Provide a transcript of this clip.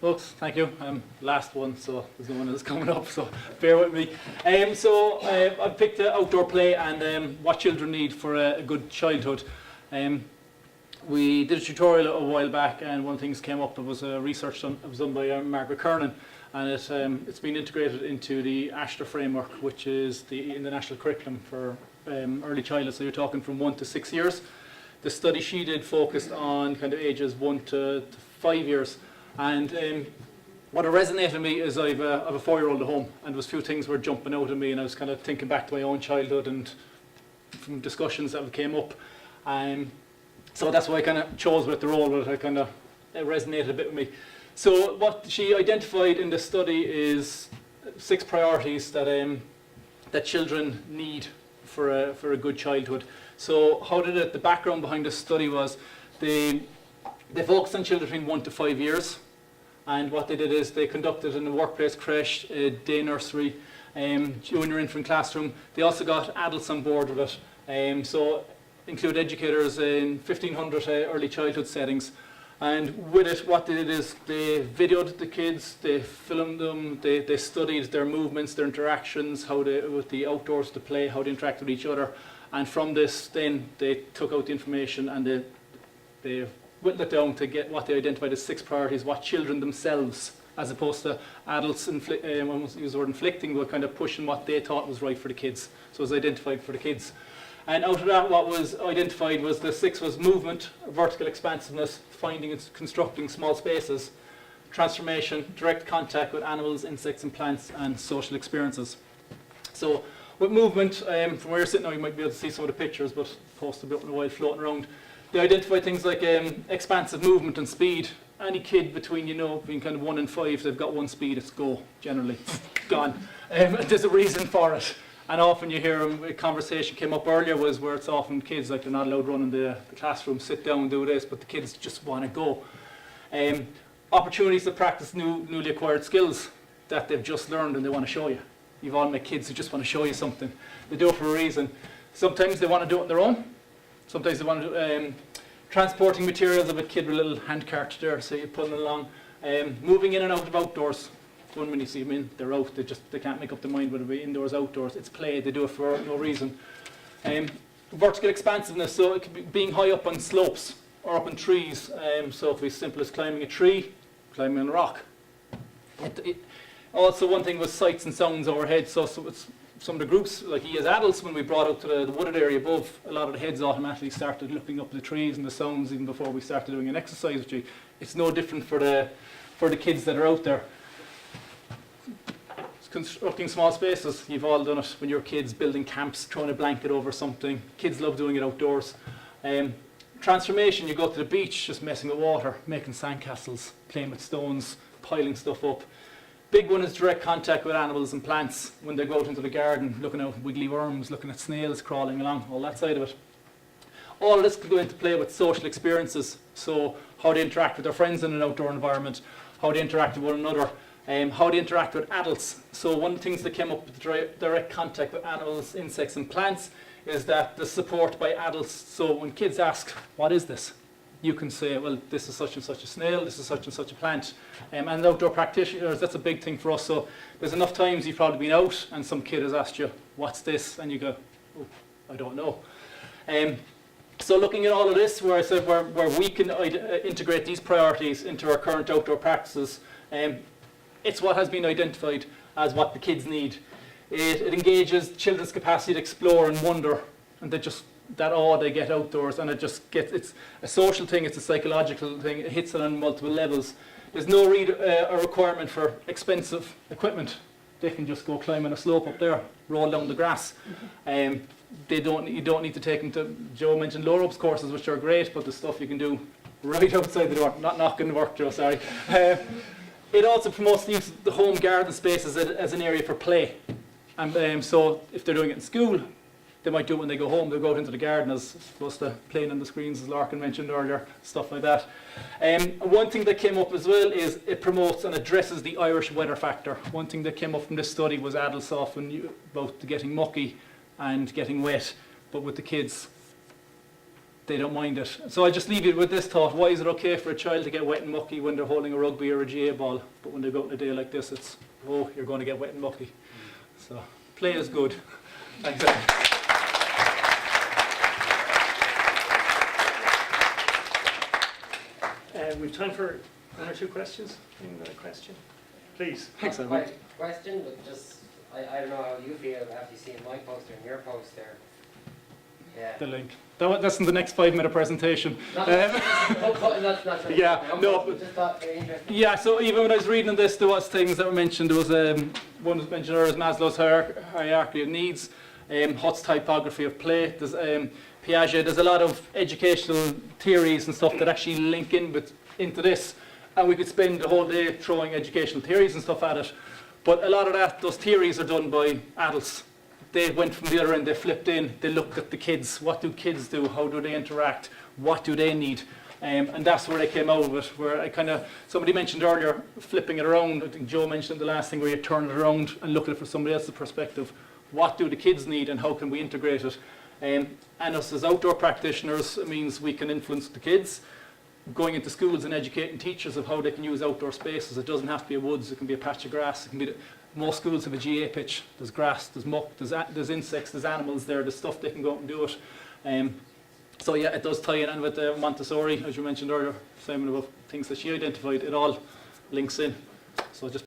Folks, thank you. Last one, so there's no one else coming up, so bear with me. I picked outdoor play and what children need for a good childhood. We did a tutorial a while back, and one of the things came up. It was research done by Margaret Kernan, and it's been integrated into the ASHTR framework, which is in the national curriculum for early childhood. So you're talking from 1 to 6 years. The study she did focused on kind of ages 1 to 5 years. And what resonated with me is I have a 4-year-old at home, and there was a few things were jumping out at me, and I was kind of thinking back to my own childhood and from discussions that came up. So that's why I kind of chose with the role, but it resonated a bit with me. So what she identified in the study is 6 priorities that children need for a good childhood. So how did the background behind the study was they focused on children between 1 to 5 years, and what they did is they conducted in a workplace creche, a day nursery, junior infant classroom. They also got adults on board with it, so include educators in 1,500 early childhood settings. And with it, what they did is they videoed the kids, they filmed them, they studied their movements, their interactions, with the outdoors, the play, how they interact with each other. And from this, then they took out the information and they whittled it down to get what they identified as 6 priorities, what children themselves, as opposed to adults, I almost use the word inflicting, but kind of pushing what they thought was right for the kids. So it was identified for the kids. And out of that, what was identified was the 6 was movement, vertical expansiveness, finding and constructing small spaces, transformation, direct contact with animals, insects and plants, and social experiences. So with movement, from where you're sitting now, you might be able to see some of the pictures, but post a bit in a while floating around. They identify things like expansive movement and speed. Any kid between kind of 1 and 5, they've got one speed, it's go, generally, gone. There's a reason for it. And often you hear a conversation came up earlier was where it's often kids, like they're not allowed to run in the classroom, sit down, do this, but the kids just want to go. Opportunities to practice newly acquired skills that they've just learned and they want to show you. You've all met kids who just want to show you something. They do it for a reason. Sometimes they want to do it on their own. Sometimes they want to do transporting materials of a kid with a little hand cart there, so you pull them along. Moving in and out of outdoors. When you see them in, they're out. They can't make up their mind whether it be indoors, outdoors. It's play. They do it for no reason. Vertical expansiveness. So it could be being high up on slopes or up in trees. So if it's simple as climbing a tree, climbing on a rock. Also, one thing was sights and sounds overhead. So it's some of the groups, like as adults, when we brought out to the wooded area above, a lot of the heads automatically started looking up at the trees and the sounds even before we started doing an exercise with you. It's no different for the kids that are out there. Constructing small spaces, you've all done it when you're kids, building camps, throwing a blanket over something. Kids love doing it outdoors. Transformation, you go to the beach, just messing with water, making sandcastles, playing with stones, piling stuff up. Big one is direct contact with animals and plants when they go out into the garden, looking at wiggly worms, looking at snails crawling along, all that side of it. All of this could go into play with social experiences, so how they interact with their friends in an outdoor environment, how they interact with one another, how they interact with adults. So one of the things that came up with direct contact with animals, insects and plants is that the support by adults. So when kids ask, what is this? You can say, well, this is such and such a snail, this is such and such a plant. And outdoor practitioners, that's a big thing for us. So there's enough times you've probably been out and some kid has asked you, what's this? And you go, oh, I don't know. So looking at all of this, where I said where we can integrate these priorities into our current outdoor practices, it's what has been identified as what the kids need. It engages children's capacity to explore and wonder, and that awe they get outdoors, and it's a social thing, it's a psychological thing, it hits it on multiple levels. There's no a requirement for expensive equipment. They can just go climb on a slope up there, roll down the grass. You don't need to take them to, Joe mentioned low ropes courses, which are great, but the stuff you can do right outside the door, not knocking the work, Joe, sorry. It also promotes the use of the home garden space as an area for play. And so if they're doing it in school, they might do it when they go home. They'll go out into the garden as opposed to playing on the screens, as Larkin mentioned earlier, stuff like that. One thing that came up as well is it promotes and addresses the Irish weather factor. One thing that came up from this study was adults often about getting mucky and getting wet, but with the kids, they don't mind it. So I just leave you with this thought: why is it okay for a child to get wet and mucky when they're holding a rugby or a GA ball, but when they go out on a day like this, it's, oh, you're going to get wet and mucky. So play is good. Thanks. We've time for one or two questions. Anyone got a question? Please. Thanks, Not quite a question, but just, I don't know how you feel after seeing my poster and your poster. Yeah. The link. That's in the next 5-minute presentation. Not Yeah, no. Just thought very interesting. Yeah, so even when I was reading this, there was things that were mentioned. There was one was mentioned earlier, Maslow's hierarchy of needs, Hutt's typography of play. There's Piaget. There's a lot of educational theories and stuff that actually link into this, and we could spend the whole day throwing educational theories and stuff at it. But a lot of those theories are done by adults. They went from the other end, they flipped in, they looked at the kids. What do kids do? How do they interact? What do they need? And that's where they came out of it, where somebody mentioned earlier, flipping it around. I think Joe mentioned the last thing, where you turn it around and look at it from somebody else's perspective. What do the kids need and how can we integrate it? And us as outdoor practitioners, it means we can influence the kids. Going into schools and educating teachers of how they can use outdoor spaces. It doesn't have to be a woods, it can be a patch of grass. It can be most schools have a GA pitch. There's grass, there's muck, there's insects, there's animals there, there's stuff they can go out and do it. So yeah, it does tie in with Montessori, as you mentioned earlier, Simon, about things that she identified. It all links in. So just